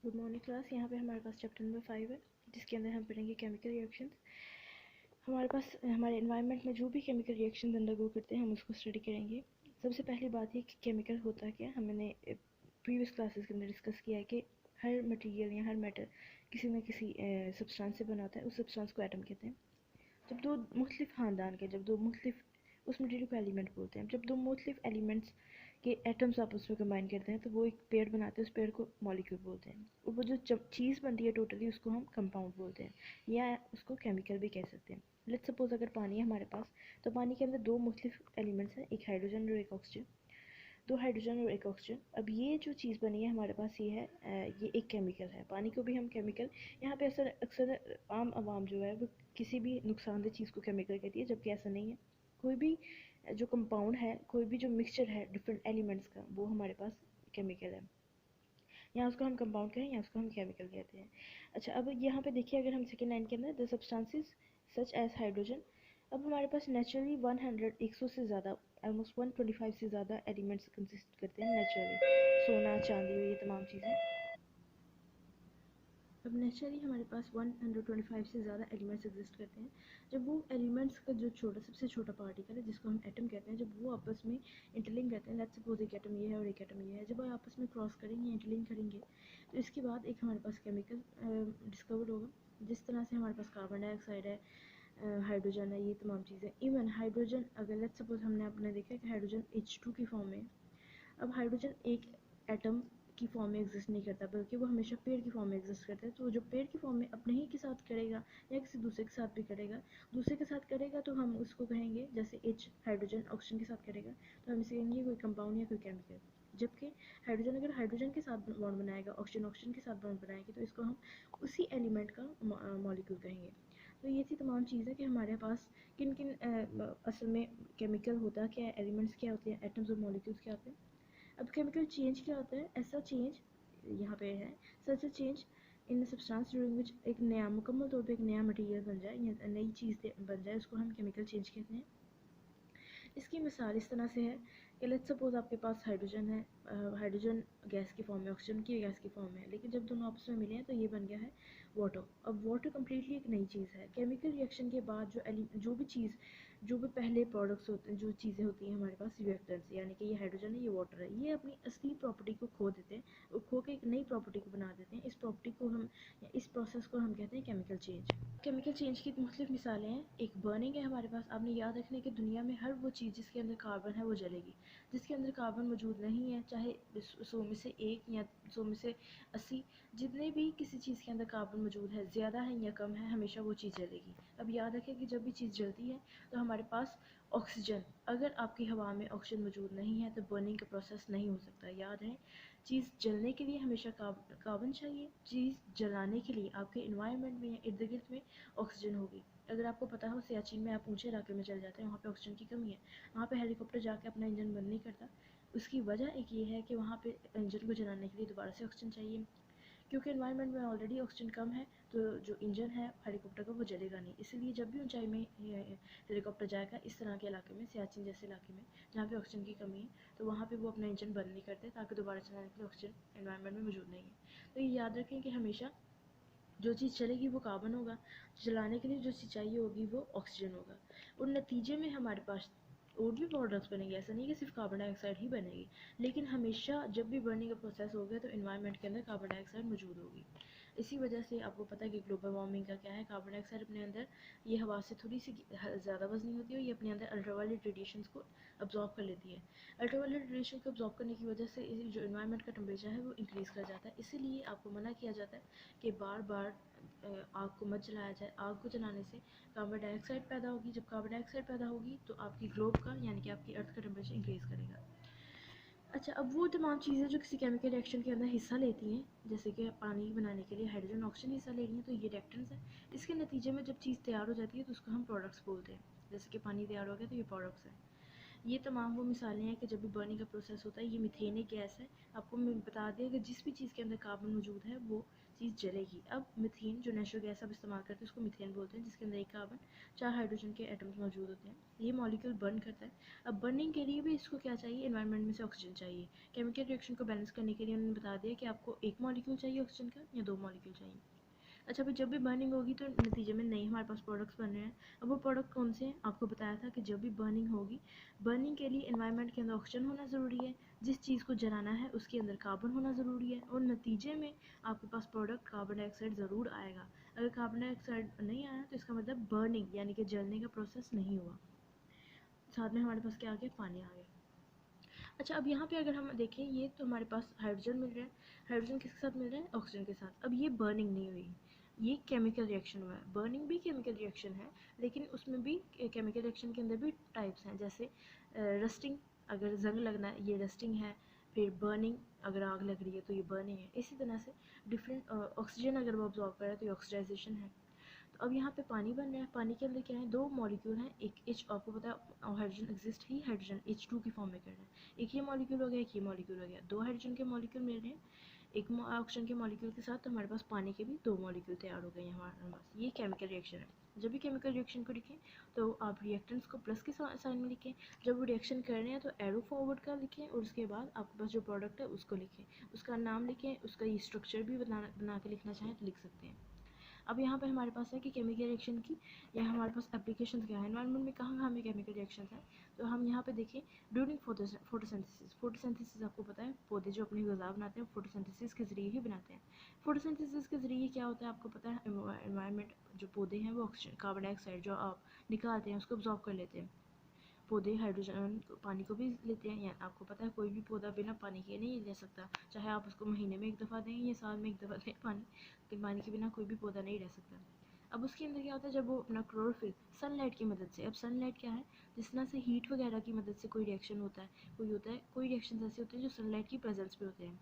Good morning class. यहाँ पे हमारे पास चैप्टर नंबर 5 है, जिसके अंदर हम पढ़ेंगे केमिकल रिएक्शंस। हमारे पास हमारे एनवायरनमेंट में जो भी केमिकल रिएक्शंस अंडरगो करते हैं हम उसको स्टडी करेंगे। सबसे पहली बात ये कि केमिकल होता क्या है। हमने प्रीवियस क्लासेस के अंदर डिस्कस किया है कि हर मटेरियल या हर मैटर किसी न किसी सब्सटेंस से बना होता है। उस सब्सटेंस को एटम कहते हैं। जब दो मुख्तलिफ ख़ानदान के जब दो मुख्तलिफ उस मटेरियल को एलिमेंट बोलते हैं। जब दो मुख्तलिफ एलिमेंट्स के एटम्स आपस में कंबाइन करते हैं तो वो एक पेड़ बनाते हैं। उस पेड़ को मॉलिक्यूल बोलते हैं। और वो जो चीज़ बनती है टोटली उसको हम कंपाउंड बोलते हैं या उसको केमिकल भी कह सकते हैं। लेट्स सपोज अगर पानी है हमारे पास, तो पानी के अंदर दो मुख्तलिफ एलिमेंट्स हैं, एक हाइड्रोजन और एक ऑक्सीजन। दो हाइड्रोजन और एक ऑक्सीजन। अब ये जो चीज़ बनी है हमारे पास ये है, ये एक केमिकल है। पानी को भी हम केमिकल, यहाँ पे अक्सर आम आवाम जो है वो किसी भी नुकसानदेह चीज़ को केमिकल कहती है, जबकि ऐसा नहीं है। कोई भी जो कंपाउंड है, कोई भी जो मिक्सचर है डिफरेंट एलिमेंट्स का, वो हमारे पास केमिकल है। यहाँ उसको हम कंपाउंड कहें या उसको हम केमिकल कहते हैं। अच्छा, अब यहाँ पे देखिए, अगर हम सेकेंड लाइन के अंदर the substances such as hydrogen. अब हमारे पास नेचुरली 100 से ज़्यादा, ऑलमोस्ट 125 से ज़्यादा एलिमेंट्स कंसिस्ट करते हैं नेचुरली। सोना, चांदी और ये तमाम चीज़ें। अब नेचुरली हमारे पास 125 से ज़्यादा एलिमेंट्स एग्जिस्ट करते हैं। जब वो एलिमेंट्स का जो सबसे छोटा पार्टिकल है, जिसको हम एटम कहते हैं, जब वो आपस में इंटरलिंक करते हैं, लेट्स सपोज एक एटम ये है और एक एटम ये है, जब वो आपस में क्रॉस करेंगे, इंटरलिंक करेंगे, तो इसके बाद एक हमारे पास केमिकल डिस्कवर होगा। जिस तरह से हमारे पास कार्बन डाइऑक्साइड है, हाइड्रोजन है, ये तमाम चीज़ें। इवन हाइड्रोजन, अगर लेट्स सपोज हमने अपने देखा कि हाइड्रोजन H2 की फॉर्म में है। अब हाइड्रोजन एक एटम की फॉर्म में एग्जिस्ट नहीं करता, बल्कि वो हमेशा पेड़ की फॉर्म में एग्जिस्ट करता है। तो जो पेड़ की फॉर्म में अपने ही के साथ करेगा या किसी दूसरे के साथ भी करेगा, दूसरे के साथ करेगा तो हम उसको कहेंगे, जैसे H हाइड्रोजन ऑक्सीजन के साथ करेगा तो हम इसे कहेंगे कोई कंपाउंड या कोई केमिकल। जबकि हाइड्रोजन अगर हाइड्रोजन के साथ बॉन्ड बनाएगा, ऑक्सीजन ऑक्सीजन के साथ बॉन्ड बनाएगी, तो इसको हम उसी एलिमेंट का मॉलिक्यूल कहेंगे। तो ये थी तमाम चीज़ें कि हमारे पास किन किन असल में केमिकल होता क्या है, एलिमेंट्स क्या होते हैं, एटम्स और मॉलिक्यूल्स क्या होते हैं। अब केमिकल चेंज क्या होता है, ऐसा चेंज यहाँ पे है, such change in substance during which एक नया मुकम्मल तौर पे एक नया मटेरियल बन जाए या नई चीज़ बन जाए, उसको हम केमिकल चेंज कहते हैं। इसकी मिसाल इस तरह से है कि लेट्स सपोज आपके पास हाइड्रोजन है, हाइड्रोजन गैस की फॉर्म में, ऑक्सीजन की गैस की फॉर्म में है, लेकिन जब दोनों आपस में मिले हैं तो ये बन गया है वाटर। अब वाटर कम्प्लीटली एक नई चीज़ है। केमिकल रिएक्शन के बाद जो भी पहले प्रोडक्ट्स होते हैं, जो चीज़ें होती हैं हमारे पास रिएक्टेंट्स, यानी कि ये हाइड्रोजन है, ये वाटर है, ये अपनी असली प्रॉपर्टी को खो देते हैं और खो के एक नई प्रॉपर्टी को बना देते हैं। इस प्रॉपर्टी को हम, इस प्रोसेस को हम कहते हैं केमिकल चेंज। केमिकल चेंज की मुख्तलिफ मिसालें हैं। एक बर्निंग है हमारे पास। आपने याद रखना है कि दुनिया में हर वो चीज़ जिसके अंदर कार्बन है वो जलेगी। जिसके अंदर कार्बन मौजूद नहीं है, चाहे 100 में से 1 या 100 में से 80, जितने भी किसी चीज़ के अंदर कार्बन मौजूद है, ज़्यादा है या कम है, हमेशा वो चीज़ जलेगी। अब याद रखें कि जब भी चीज़ जलती है तो हमारे पास ऑक्सीजन, अगर आपकी हवा में ऑक्सीजन मौजूद नहीं है तो बर्निंग का प्रोसेस नहीं हो सकता। याद है, चीज़ जलने के लिए हमेशा कार्बन चाहिए। चीज़ जलाने के लिए आपके इन्वायरमेंट में या इर्द गिर्द में ऑक्सीजन होगी। अगर आपको पता हो, सियाचिन में आप ऊंचे इलाके में चले जाते हैं, वहाँ पे ऑक्सीजन की कमी है, वहाँ पे हेलीकॉप्टर जाके अपना इंजन बंद नहीं करता। उसकी वजह एक ये है कि वहाँ पे इंजन को जलाने के लिए दोबारा से ऑक्सीजन चाहिए। क्योंकि एनवायरनमेंट में ऑलरेडी ऑक्सीजन कम है, तो जो इंजन है हेलीकॉप्टर का वो जलेगा नहीं। इसलिए जब भी ऊंचाई में हेलीकॉप्टर जाएगा इस तरह के इलाके में, सियाचिन जैसे इलाके में जहाँ पे ऑक्सीजन की कमी है, तो वहाँ पे वो अपना इंजन बंद नहीं करते, ताकि दोबारा चलाने के लिए ऑक्सीजन एनवायरनमेंट में मौजूद नहीं है। तो ये याद रखें कि हमेशा जो चीज़ चलेगी वो कार्बन होगा, जलाने के लिए जो चीज़ चाहिए होगी वो ऑक्सीजन होगा। और नतीजे में हमारे पास और भी प्रोडक्ट्स बनेंगे। ऐसा नहीं कि सिर्फ कार्बन डाइऑक्साइड ही बनेगी, लेकिन हमेशा जब भी बर्निंग का प्रोसेस हो गया तो इन्वायरमेंट के अंदर कार्बन डाइऑक्साइड मौजूद होगी। इसी वजह से आपको पता है कि ग्लोबल वार्मिंग का क्या है, कार्बन डाइऑक्साइड अपने अंदर, ये हवा से थोड़ी सी ज़्यादा वजनी होती है और ये अपने अंदर अल्ट्रावायलेट रेडिएशंस को अब्जॉर्ब कर लेती है। अल्ट्रावायलेट रेडिएशन को अब्जॉर्ब करने की वजह से जो इन्वायरमेंट का टेम्परेचर है वो इंक्रीज़ कर जाता है। इसीलिए आपको मना किया जाता है कि बार बार आग को मत जलाया जाए। आग को जलाने से कार्बन डाइऑक्साइड पैदा होगी। जब कार्बन डाइऑक्साइड पैदा होगी तो आपकी ग्लोब का, यानी कि आपकी अर्थ का टेम्परेचर इंक्रीज़ करेगा। अच्छा, अब वो तमाम चीज़ें जो किसी केमिकल रिएक्शन के अंदर हिस्सा लेती हैं, जैसे कि पानी बनाने के लिए हाइड्रोजन ऑक्सीजन हिस्सा ले रही हैं, तो ये रिएक्टेंट्स हैं। इसके नतीजे में जब चीज़ तैयार हो जाती है तो उसको हम प्रोडक्ट्स बोलते हैं। जैसे कि पानी तैयार हो गया तो ये प्रोडक्ट्स हैं। ये तमाम वो मिसालें हैं कि जब भी बर्निंग का प्रोसेस होता है, ये मीथेन एक गैस है। आपको मैं बता दें कि जिस भी चीज़ के अंदर कार्बन मौजूद है वो चीज़ जलेगी। अब मीथेन जो नेचुरल गैस आप इस्तेमाल करते हैं उसको मीथेन बोलते हैं, जिसके अंदर एक कार्बन 4 हाइड्रोजन के एटम्स मौजूद होते हैं। ये मॉलिक्यूल बर्न करता है। अब बर्निंग के लिए भी इसको क्या चाहिए, एनवायरनमेंट में से ऑक्सीजन चाहिए। केमिकल रिएक्शन को बैलेंस करने के लिए उन्होंने बता दिया कि आपको एक मॉलिक्यूल चाहिए ऑक्सीजन का या 2 मॉलिक्यूल चाहिए। अच्छा, फिर जब भी बर्निंग होगी तो नतीजे में नए हमारे पास प्रोडक्ट्स बन रहे हैं। अब वो प्रोडक्ट कौन से हैं, आपको बताया था कि जब भी बर्निंग होगी, बर्निंग के लिए एनवायरनमेंट के अंदर ऑक्सीजन होना ज़रूरी है, जिस चीज़ को जलाना है उसके अंदर कार्बन होना ज़रूरी है, और नतीजे में आपके पास प्रोडक्ट कार्बन डाइऑक्साइड ज़रूर आएगा। अगर कार्बन डाइऑक्साइड नहीं आया तो इसका मतलब बर्निंग यानी कि जलने का प्रोसेस नहीं हुआ। साथ में हमारे पास क्या आ गया, पानी आ गया। अच्छा, अब यहाँ पे अगर हम देखें, ये तो हमारे पास हाइड्रोजन मिल रहा है। हाइड्रोजन किसके साथ मिल रहा है, ऑक्सीजन के साथ। अब ये बर्निंग नहीं हुई, ये केमिकल रिएक्शन हुआ है। बर्निंग भी केमिकल रिएक्शन है, लेकिन उसमें भी केमिकल रिएक्शन के अंदर भी टाइप्स हैं, जैसे रस्टिंग, अगर जंग लगना है ये रस्टिंग है। फिर बर्निंग, अगर आग लग रही है तो ये बर्निंग है। इसी तरह से डिफरेंट ऑक्सीजन अगर वो ऑब्जॉर्व कर रहा है तो ये ऑक्सीडाइजेशन है। तो अब यहाँ पे पानी बन रहा है। पानी के अंदर क्या है, 2 मॉलिक्यूल हैं। एक एच, आपको पता है हाइड्रोजन एग्जिस्ट ही हाइड्रोजन H2 की फॉर्म में कर रहा है। एक ये मॉलिक्यूल हो गया, एक ये मॉलिक्यूल हो गया, 2 हाइड्रोजन के मॉलिक्यूल मिल रहे हैं एक ऑक्सीजन के मॉलिक्यूल के साथ। तो हमारे पास पानी के भी 2 मॉलिक्यूल तैयार हो गए हैं हमारे पास। ये केमिकल रिएक्शन है। जब भी केमिकल रिएक्शन को लिखें तो आप रिएक्टेंट्स को प्लस के साइन में लिखें। जब वो रिएक्शन कर रहे हैं तो एरो फॉरवर्ड का लिखें, और उसके बाद आपके पास जो प्रोडक्ट है उसको लिखें, उसका नाम लिखें, उसका ये स्ट्रक्चर भी बना के लिखना चाहें तो लिख सकते हैं। अब यहाँ पे हमारे पास है कि केमिकल रिएक्शन की या हमारे पास एप्लीकेशंस क्या है, एनवायरनमेंट में कहाँ हमें केमिकल रिएक्शंस हैं। तो हम यहाँ पे देखें, ड्यूरिंग फोटोसिंथेसिस। फोटोसिंथेसिस आपको पता है, पौधे जो अपनी ग़िज़ा बनाते हैं फोटोसिंथेसिस के ज़रिए ही बनाते हैं। फोटोसिंथेसिस के ज़रिए क्या होता है आपको पता है, एनवायरनमेंट जो पौधे हैं वो ऑक्सीजन कार्बन डाइऑक्साइड जो आप निकालते हैं उसको अब्जॉर्ब कर लेते हैं। पौधे हाइड्रोजन पानी को भी लेते हैं, या आपको पता है कोई भी पौधा बिना पानी के नहीं ले सकता, चाहे आप उसको महीने में एक दफ़ा दें या साल में एक दफ़ा दें पानी, लेकिन पानी के बिना कोई भी पौधा नहीं रह सकता। अब उसके अंदर क्या होता है, जब वो अपना क्लोरोफिल सनलाइट की मदद से, अब सनलाइट क्या है, जिस तरह से हीट वगैरह की मदद से कोई रिएक्शन होता है, कोई रिएक्शन ऐसे होते हैं जो सनलाइट की प्रेजेंस पे होते हैं।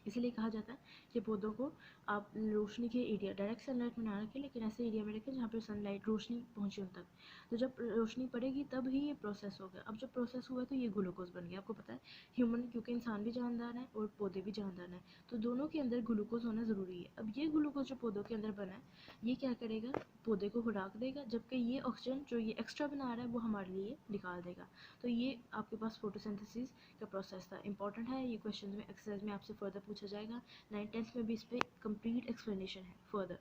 इसीलिए कहा जाता है कि पौधों को आप रोशनी के एरिया, डायरेक्ट सनलाइट में ना रखें, लेकिन ऐसे एरिया में रखें जहाँ पर सनलाइट रोशनी पहुँचे उन तक। तो जब रोशनी पड़ेगी तब ही ये प्रोसेस होगा। अब जब प्रोसेस हुआ तो ये ग्लूकोज बन गया। आपको पता है ह्यूमन, क्योंकि इंसान भी जानदार है और पौधे भी जानदार हैं, तो दोनों के अंदर ग्लूकोज होना ज़रूरी है। अब ये ग्लूकोज जो पौधों के अंदर बना है, ये क्या करेगा, पौधे को खुराक देगा, जबकि ये ऑक्सीजन जो ये एक्स्ट्रा बना रहा है वो हमारे लिए निकाल देगा। तो ये आपके पास फोटोसिंथेसिस का प्रोसेस था, इंपॉर्टेंट है। ये क्वेश्चन में एक्सरसाइज में आपसे फर्दर पूछा जाएगा। 9th-10th में भी इस पर कंप्लीट एक्सप्लेनेशन है फर्दर।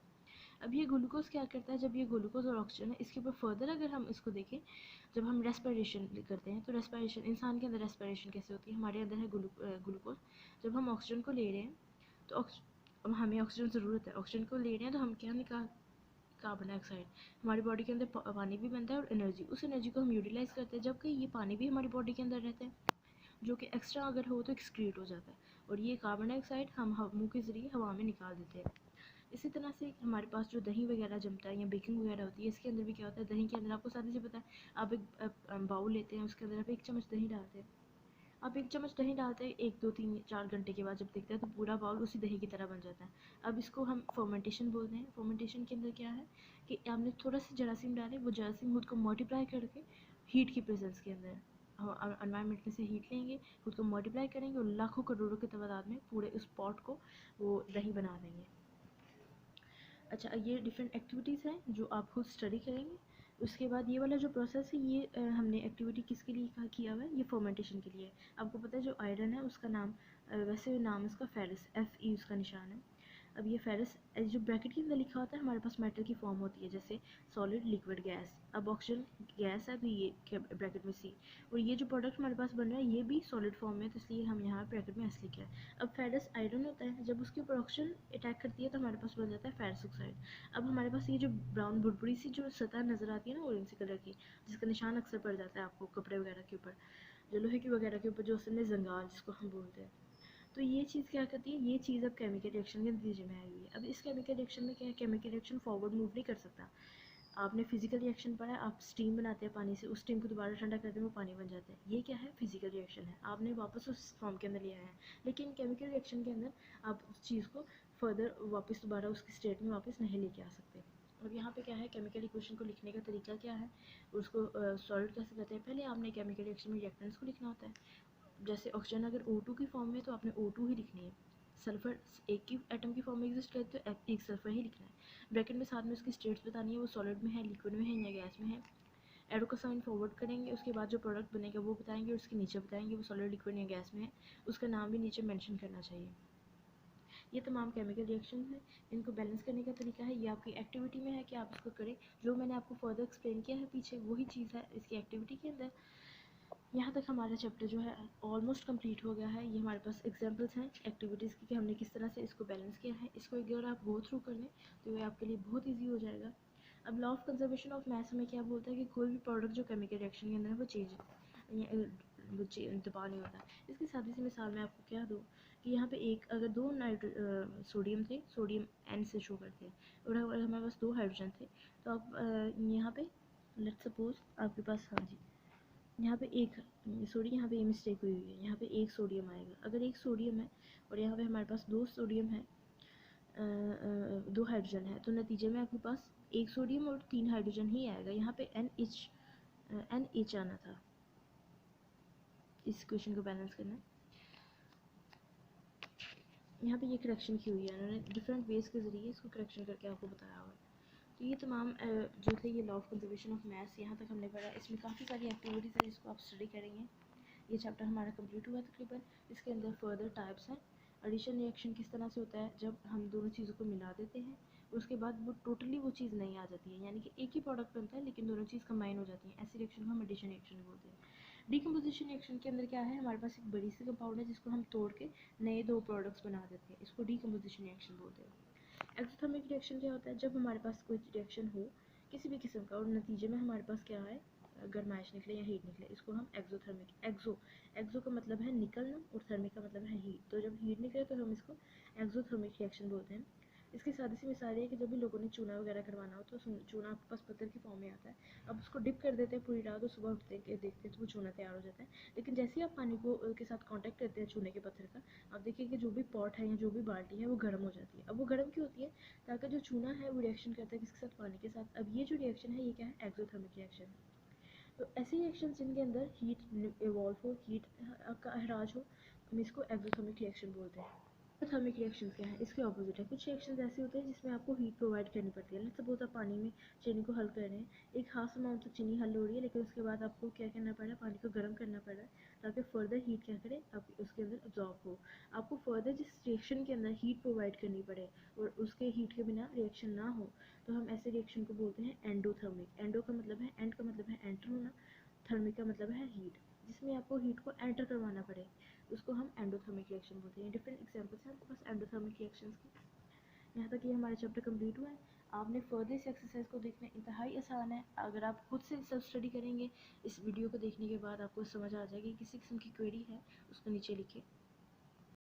अब ये ग्लूकोज क्या करता है, जब ये ग्लूकोज और ऑक्सीजन है, इसके ऊपर फर्दर अगर हम इसको देखें, जब हम रेस्पिरेशन करते हैं तो रेस्पिरेशन, इंसान के अंदर रेस्पिरेशन कैसे होती है, हमारे अंदर है ग्लूकोज। जब हम ऑक्सीजन को ले रहे हैं तो अब हमें ऑक्सीजन ज़रूरत है, ऑक्सीजन को ले रहे हैं तो हम क्या निकाल, कार्बन डाइऑक्साइड। हमारी बॉडी के अंदर पानी भी बनता है और एनर्जी, उस एनर्जी को हम यूटिलाइज़ करते हैं, जबकि ये पानी भी हमारी बॉडी के अंदर रहता है, जो कि एक्स्ट्रा अगर हो तो एक्सक्रीट हो जाता है, और ये कार्बन डाइऑक्साइड हम मुंह के ज़रिए हवा में निकाल देते हैं। इसी तरह से हमारे पास जो दही वगैरह जमता है या बेकिंग वगैरह होती है, इसके अंदर भी क्या होता है, दही के अंदर आपको सारी से पता है, आप एक बाउल लेते हैं, उसके अंदर आप 1 चम्मच दही डालते हैं। आप 1 चम्मच दही डालते हैं, 1 2 3 4 घंटे के बाद जब देखते हैं तो पूरा बाउल उसी दही की तरह बन जाता है। अब इसको हम फर्मेंटेशन बोलते हैं। फर्मेंटेशन के अंदर क्या है कि आपने थोड़ा सा जरासीम डाले, वो जरासीम खुद को मल्टीप्लाई करके हीट की प्रेजेंस के अंदर हम एनवायरनमेंट में से हीट लेंगे, खुद को मल्टीप्लाई करेंगे और लाखों करोड़ों की तादाद में पूरे उस पॉट को वो दही बना देंगे। अच्छा, ये डिफरेंट एक्टिविटीज़ हैं जो आप खुद स्टडी करेंगे। उसके बाद ये वाला जो प्रोसेस है, ये हमने एक्टिविटी किसके लिए किया हुआ है, ये फर्मेंटेशन के लिए। आपको पता है जो आयरन है उसका नाम, वैसे नाम इसका फेरस, Fe उसका निशान है। अब ये फेरस जो ब्रैकेट के अंदर लिखा होता है, हमारे पास मेटल की फॉर्म होती है, जैसे सॉलिड, लिक्विड, गैस। अब ऑक्सीजन गैस है तो ये ब्रैकेट में C, और ये जो प्रोडक्ट हमारे पास बन रहा है ये भी सॉलिड फॉर्म में है, तो इसलिए हम यहाँ ब्रैकेट में S लिखा है। अब फेरस आयरन होता है, जब उसके ऊपर ऑक्सीजन अटैक करती है तो हमारे पास बन जाता है फेरस ऑक्साइड। अब हमारे पास ये जो ब्राउन बुरबुरी सी जो सतह नज़र आती है ना ऑरेंज सी कलर की, जिसका निशान अक्सर पड़ जाता है आपको कपड़े वगैरह के ऊपर, जो लोहे की वगैरह के ऊपर, जो उसमें जंगाल जिसको हम बोलते हैं, तो ये चीज़ क्या करती है, ये चीज़ अब केमिकल रिएक्शन के नतीजे में आई हुई है। अब इस केमिकल रिएक्शन में क्या है, केमिकल रिएक्शन फॉरवर्ड मूव नहीं कर सकता। आपने फिजिकल रिएक्शन पढ़ा है, आप स्टीम बनाते हैं पानी से, उस स्टीम को दोबारा ठंडा करते हैं वो पानी बन जाता है, ये क्या है, फिजिकल रिएक्शन है, आपने वापस उस फॉर्म के अंदर लिया है। लेकिन केमिकल रिएक्शन के अंदर आप उस चीज़ को फर्दर वापस दोबारा उसकी स्टेट में वापस नहीं लेके आ सकते। अब यहाँ पे क्या है, केमिकल इक्वेशन को लिखने का तरीका क्या है, उसको सॉल्व कैसे करते हैं। पहले आपने केमिकल रिएक्शन में रिएक्टेंट्स को लिखना होता है। जैसे ऑक्सीजन अगर O2 की फॉर्म में तो आपने O2 ही लिखनी है। सल्फर एक की एटम की फॉर्म में एग्जिस्ट करते तो एक सल्फर ही लिखना है। ब्रैकेट में साथ में उसकी स्टेट्स बतानी है, वो सॉलिड में है, लिक्विड में है या गैस में है। एरो का साइन फॉरवर्ड करेंगे, उसके बाद जो प्रोडक्ट बनेगा वो बताएंगे, और उसके नीचे बताएंगे वो सॉलिड, लिक्विड या गैस में है। उसका नाम भी नीचे मेंशन करना चाहिए। ये तमाम केमिकल रिएक्शन है। इनको बैलेंस करने का तरीका है, ये आपकी एक्टिविटी में है कि आप इसको करें। जो मैंने आपको फर्दर एक्सप्लेन किया है पीछे, वही चीज़ है इसकी एक्टिविटी के अंदर। यहाँ तक हमारा चैप्टर जो है ऑलमोस्ट कंप्लीट हो गया है। ये हमारे पास एग्जांपल्स हैं एक्टिविटीज़ की कि हमने किस तरह से इसको बैलेंस किया है। इसको अगर आप गो थ्रू कर लें तो ये आपके लिए बहुत ईजी हो जाएगा। अब law of conservation of mass हमें क्या बोलता है कि कोई भी प्रोडक्ट जो केमिकल रिएक्शन के अंदर है वो दबा नहीं होता। इसकी सादी सी मिसाल मैं आपको क्या दूँ कि यहाँ पे एक अगर दो सोडियम थे, सोडियम N से शो करते हैं, और अगर हमारे पास 2 हाइड्रोजन थे, तो आप यहाँ पे लेट्स सपोज आपके पास, हाँ जी, यहाँ पे एक सॉरी यहाँ पे ये मिस्टेक हुई हुई है, यहाँ पे एक सोडियम आएगा। अगर एक सोडियम है और यहाँ पे हमारे पास 2 सोडियम है, 2 हाइड्रोजन है, तो नतीजे में आपके पास एक सोडियम और 3 हाइड्रोजन ही आएगा। यहाँ पे NH आना था। इस क्वेश्चन को बैलेंस करना, यहाँ पे ये करेक्शन की हुई है, उन्होंने डिफरेंट वेज के ज़रिए इसको करेक्शन करके आपको बताया हुआ है। तो ये तमाम जो थे ये law of conservation of mass, यहाँ तक हमने पढ़ा। इसमें काफ़ी सारी एक्टिविटीज़ है जिसको आप स्टडी करेंगे। ये चैप्टर हमारा कंप्लीट हुआ तकरीबन। इसके अंदर फर्दर टाइप्स हैं। एडिशन रिएक्शन किस तरह से होता है, जब हम दोनों चीज़ों को मिला देते हैं, उसके बाद वो टोटली वो चीज़ नहीं आ जाती है, यानी कि एक ही प्रोडक्ट बनता है लेकिन दोनों चीज़ कंबाइन हो जाती हैं। ऐसी रिएक्शन को हम एडिशन रिएक्शन बोलते हैं। डीकम्पोजिशन रिएक्शन के अंदर क्या है, हमारे पास एक बड़ी सी कंपाउंड है जिसको हम तोड़ के नए 2 प्रोडक्ट्स बना देते हैं, इसको डीकम्पोजिशन रिएक्शन बोलते हैं। एक्सोथर्मिक रिएक्शन क्या होता है, जब हमारे पास कोई रिएक्शन हो किसी भी किस्म का और नतीजे में हमारे पास क्या है, गर्माइश निकले या हीट निकले, इसको हम एक्सोथर्मिक एक्सो का मतलब है निकलना और थर्मिक का मतलब है हीट। तो जब हीट निकले तो हम इसको एक्सोथर्मिक रिएक्शन बोलते हैं। इसकी सादी सी मिसाल है कि जब भी लोगों ने चूना वगैरह करवाना हो तो चूना आपके पास पत्थर की फॉर्म में आता है, अब उसको डिप कर देते हैं पूरी रात और सुबह उठते हैं देखते हैं तो वो चूना तैयार हो जाता है। लेकिन जैसे ही आप पानी को के साथ कांटेक्ट करते हैं चूने के पत्थर का, आप देखिए कि जो भी पॉट है या जो भी बाल्टी है वो गर्म हो जाती है। अब वो गर्म क्यों होती है, ताकि जो चूना है वो रिएक्शन करता है किसके साथ, पानी के साथ। अब ये जो रिएक्शन है ये क्या है, एक्सोथर्मिक रिएक्शन है। तो ऐसे रिएक्शन जिनके अंदर हीट इवॉल्व हो, हीट का अहराज हो, हम इसको एक्सोथर्मिक रिएक्शन बोलते हैं। थर्मिक रिएक्शन क्या है, इसके ऑपोजिट है। कुछ रिएक्शंस ऐसे होते हैं जिसमें आपको हीट प्रोवाइड करनी पड़ती है। लेट्स सपोज आप पानी में चीनी को हल कर रहे हैं, एक खास अमाउंट तक चीनी हल हो रही है, लेकिन उसके बाद आपको क्या करना पड़ रहा है, पानी को गर्म करना पड़ रहा है ताकि फर्दर हीट क्या करे, आप उसके अंदर अब्जॉर्ब हो। आपको फर्दर जिस रिएक्शन के अंदर हीट प्रोवाइड करनी पड़े और उसके हीट के बिना रिएक्शन ना हो, तो हम ऐसे रिएक्शन को बोलते हैं एंडोथर्मिक। एंडो का मतलब है एंड, का मतलब है एंटर होना, थर्मिक का मतलब है हीट, जिसमें आपको हीट को एंटर करवाना पड़े, उसको हम एंडोथर्मिक रिएक्शन बोलते हैं। डिफरेंट एग्जांपल्स हैं आपके पास एंडोथर्मिक रिएक्शंस के। यहाँ तक ये हमारा चैप्टर कंप्लीट हुआ है। आपने फर्दर इस एक्सरसाइज को देखना इंतहाई आसान है। अगर आप खुद से सेल्फ स्टडी करेंगे, इस वीडियो को देखने के बाद आपको समझ आ जाएगी। किसी किस्म की क्वेरी है उसको नीचे लिखिए।